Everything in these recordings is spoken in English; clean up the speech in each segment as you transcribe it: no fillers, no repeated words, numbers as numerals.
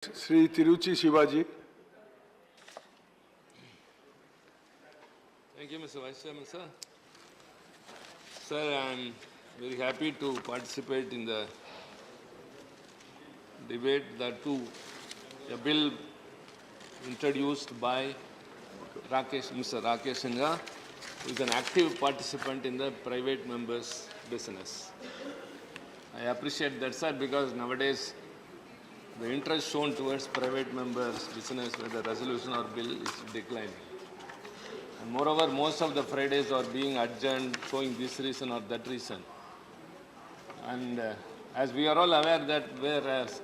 Sri Tiruchi Shivaji. Thank you, Mr. Vice Chairman, sir. Sir, I am very happy to participate in the debate that too a bill introduced by Mr. Rakesh Singha, who is an active participant in the private members' business. I appreciate that, sir, because nowadays the interest shown towards private members' business, whether resolution or bill, is declining. And moreover, most of the Fridays are being adjourned, showing this reason or that reason. And as we are all aware that whereas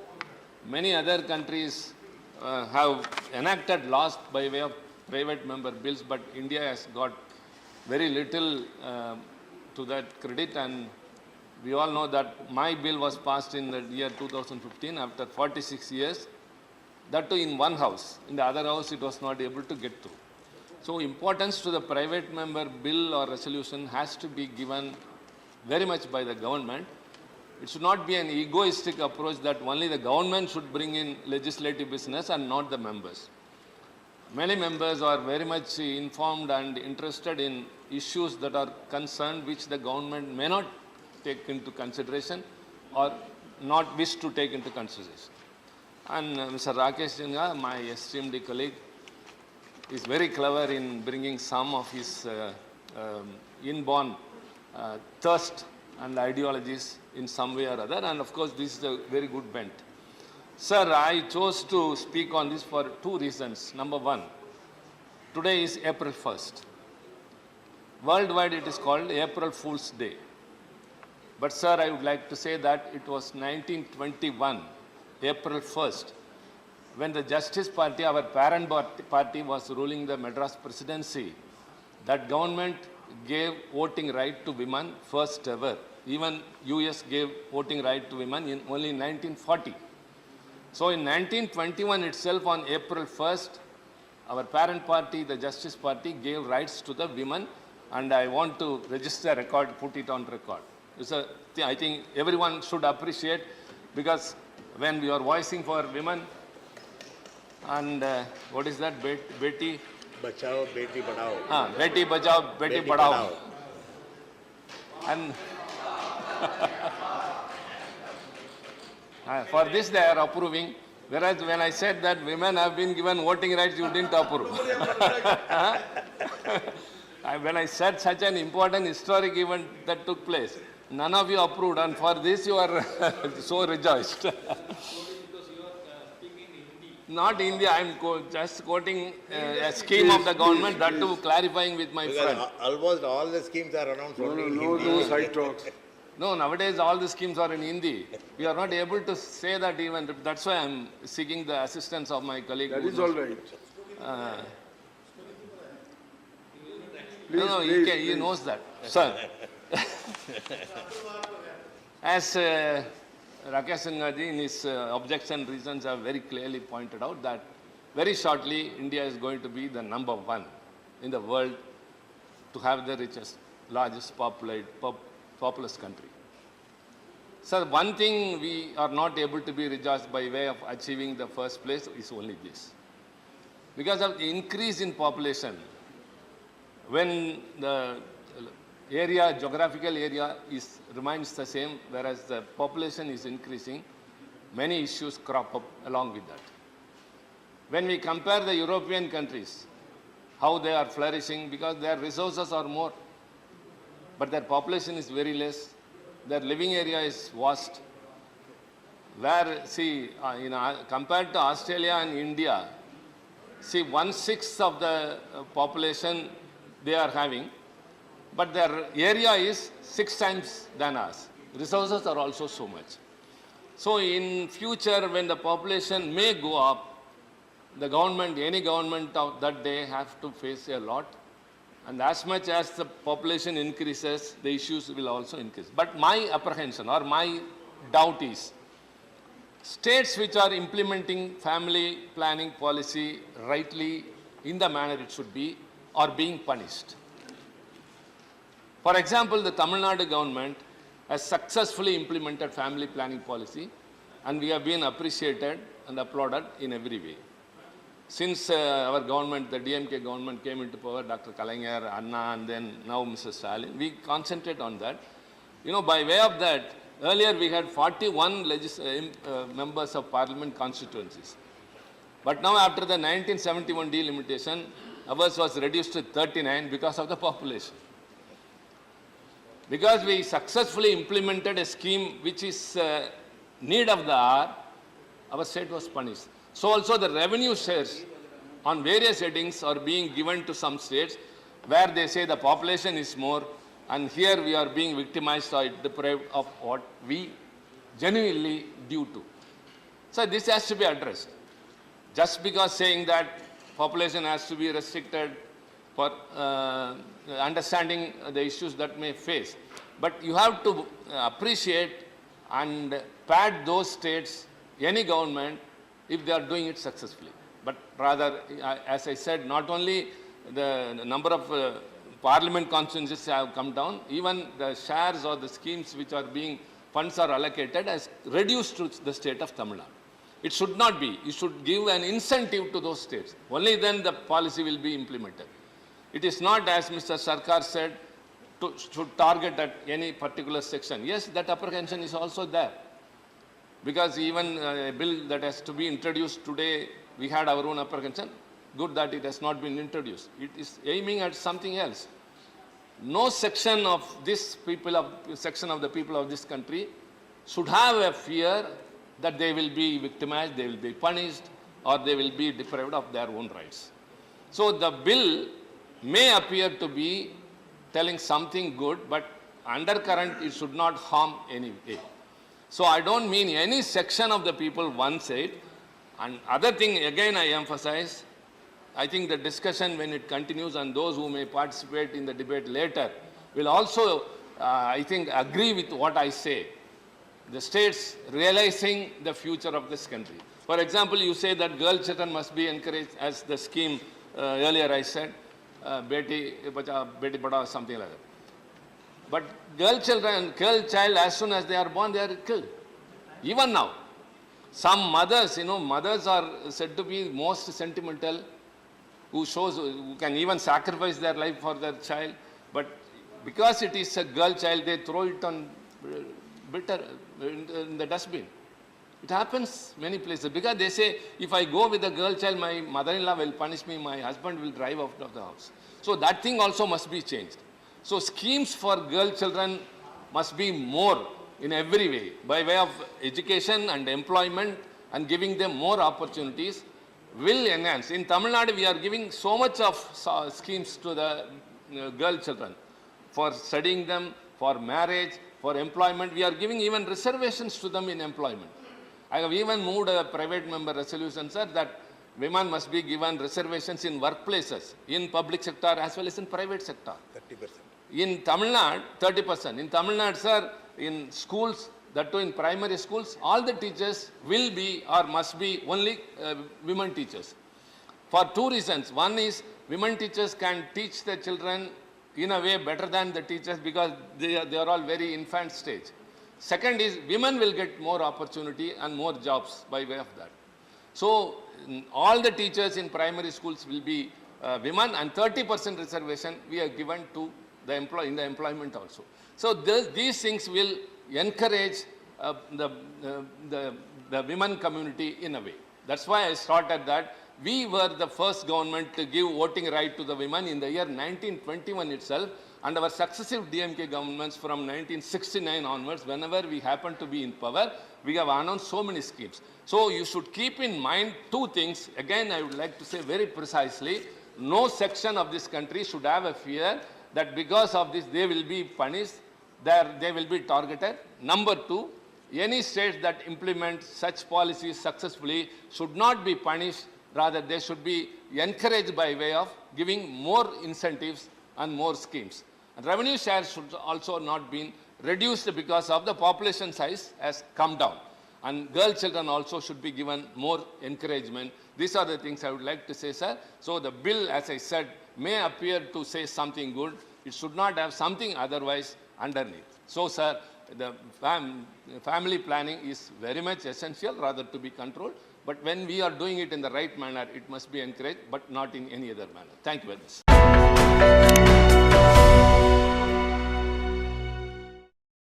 many other countries have enacted laws by way of private member bills, but India has got very little to that credit, and we all know that my bill was passed in the year 2015 after 46 years, that too in one house. In the other house, it was not able to get through. So importance to the private member bill or resolution has to be given very much by the government. It should not be an egoistic approach that only the government should bring in legislative business and not the members. Many members are very much informed and interested in issues that are concerned which the government may not take into consideration or not wish to take into consideration. And Mr. Rakesh Singha, my esteemed colleague, is very clever in bringing some of his inborn thirst and ideologies in some way or other, and of course this is a very good bent. Sir, I chose to speak on this for two reasons. Number one, today is April 1st. Worldwide it is called April Fool's Day. But sir, I would like to say that it was 1921, April 1st, when the Justice Party, our parent party, was ruling the Madras Presidency, that government gave voting right to women first ever. Even US gave voting right to women in only 1940. So in 1921 itself, on April 1st, our parent party, the Justice Party, gave rights to the women, and I want to register a record, put it on record. I think everyone should appreciate, because when we are voicing for women, and what is that, Beti Bachao, Beti Padhao. Beti Bachao, Beti Padhao. And for this they are approving, whereas when I said that women have been given voting rights, you didn't approve. When I said such an important historic event that took place, none of you approved, and for this you are so rejoiced. Not India, I am just quoting a scheme of the government, that too clarifying with my friend. Almost all the schemes are announced only in Hindi. No side talks. No, nowadays all the schemes are in Hindi. We are not able to say that even. That's why I am seeking the assistance of my colleague. That is all right. No, he knows that. Sir, as Rakesh Singha ji in his objection reasons have very clearly pointed out that very shortly India is going to be the number one in the world to have the richest, largest populous country. Sir, one thing we are not able to be rejoiced by way of achieving the first place is only this. Because of the increase in population, when the area, geographical area remains the same, whereas the population is increasing, many issues crop up along with that. When we compare the European countries, how they are flourishing, because their resources are more, but their population is very less, their living area is vast. Where, see, compared to Australia and India, see, 1/6 of the population they are having, but their area is 6 times than us. Resources are also so much. So in future, when the population may go up, the government, any government of that day, have to face a lot. And as much as the population increases, the issues will also increase. But my apprehension or my doubt is, states which are implementing family planning policy rightly in the manner it should be, are being punished. For example, the Tamil Nadu government has successfully implemented family planning policy, and we have been appreciated and applauded in every way. Since our government, the DMK government came into power, Dr. Kalaignar, Anna, and then now Mr. Stalin, we concentrate on that. You know, by way of that, earlier we had 41 members of parliament constituencies. But now after the 1971 delimitation, ours was reduced to 39 because of the population. Because we successfully implemented a scheme which is need of the hour, our state was punished. So also the revenue shares on various headings are being given to some states where they say the population is more, and here we are being victimized or deprived of what we genuinely due to. So this has to be addressed. Just because saying that population has to be restricted for understanding the issues that may face. But you have to appreciate and pat those states, any government, if they are doing it successfully. But rather, as I said, not only the number of parliament constituencies have come down, even the shares or the schemes which are being, funds are allocated has reduced to the state of Tamil Nadu. It should not be. You should give an incentive to those states. Only then the policy will be implemented. It is not, as Mr. Sarkar said, to target at any particular section. Yes, that apprehension is also there. Because even a bill that has to be introduced today, we had our own apprehension. Good that it has not been introduced. It is aiming at something else. No section of this section of the people of this country should have a fear that they will be victimized, they will be punished, or they will be deprived of their own rights. So the bill may appear to be telling something good, but undercurrent, it should not harm any way. So I don't mean any section of the people one side. And other thing, again I emphasize, I think the discussion when it continues and those who may participate in the debate later will also, I think, agree with what I say. The states realizing the future of this country. For example, you say that girl children must be encouraged as the scheme earlier I said, Beti Padhao, something like that. But girl child, as soon as they are born, they are killed. Even now, some mothers, mothers are said to be most sentimental, who can even sacrifice their life for their child. But because it is a girl child, they throw it on in the dustbin. It happens many places because they say, if I go with a girl child, my mother-in-law will punish me, my husband will drive out of the house. So that thing also must be changed. So schemes for girl children must be more in every way, by way of education and employment and giving them more opportunities will enhance. In Tamil Nadu, we are giving so much of schemes to the girl children for studying them, for marriage, for employment. We are giving even reservations to them in employment. I have even moved a private member resolution, sir, that women must be given reservations in workplaces, in public sector as well as in private sector. 30%. In Tamil Nadu, 30%. In Tamil Nadu, sir, in schools, that too in primary schools, all the teachers will be or must be only women teachers. For two reasons. One is women teachers can teach the children in a way better than the teachers because they are all very infant stage. Second is women will get more opportunity and more jobs by way of that. So all the teachers in primary schools will be women, and 30% reservation we are given to the in the employment also. So these things will encourage the women community in a way. That's why I started that. We were the first government to give voting right to the women in the year 1921 itself, and our successive DMK governments from 1969 onwards, whenever we happen to be in power, we have announced so many schemes. So you should keep in mind two things. Again, I would like to say very precisely, no section of this country should have a fear that because of this they will be punished, they will be targeted. Number two, any states that implement such policies successfully should not be punished. Rather, they should be encouraged by way of giving more incentives and more schemes. And revenue shares should also not be reduced because of the population size has come down. And girl children also should be given more encouragement. These are the things I would like to say, sir. So the bill, as I said, may appear to say something good. It should not have something otherwise underneath. So, sir, the family planning is very much essential, rather to be controlled. But when we are doing it in the right manner, it must be encouraged, but not in any other manner. Thank you very much.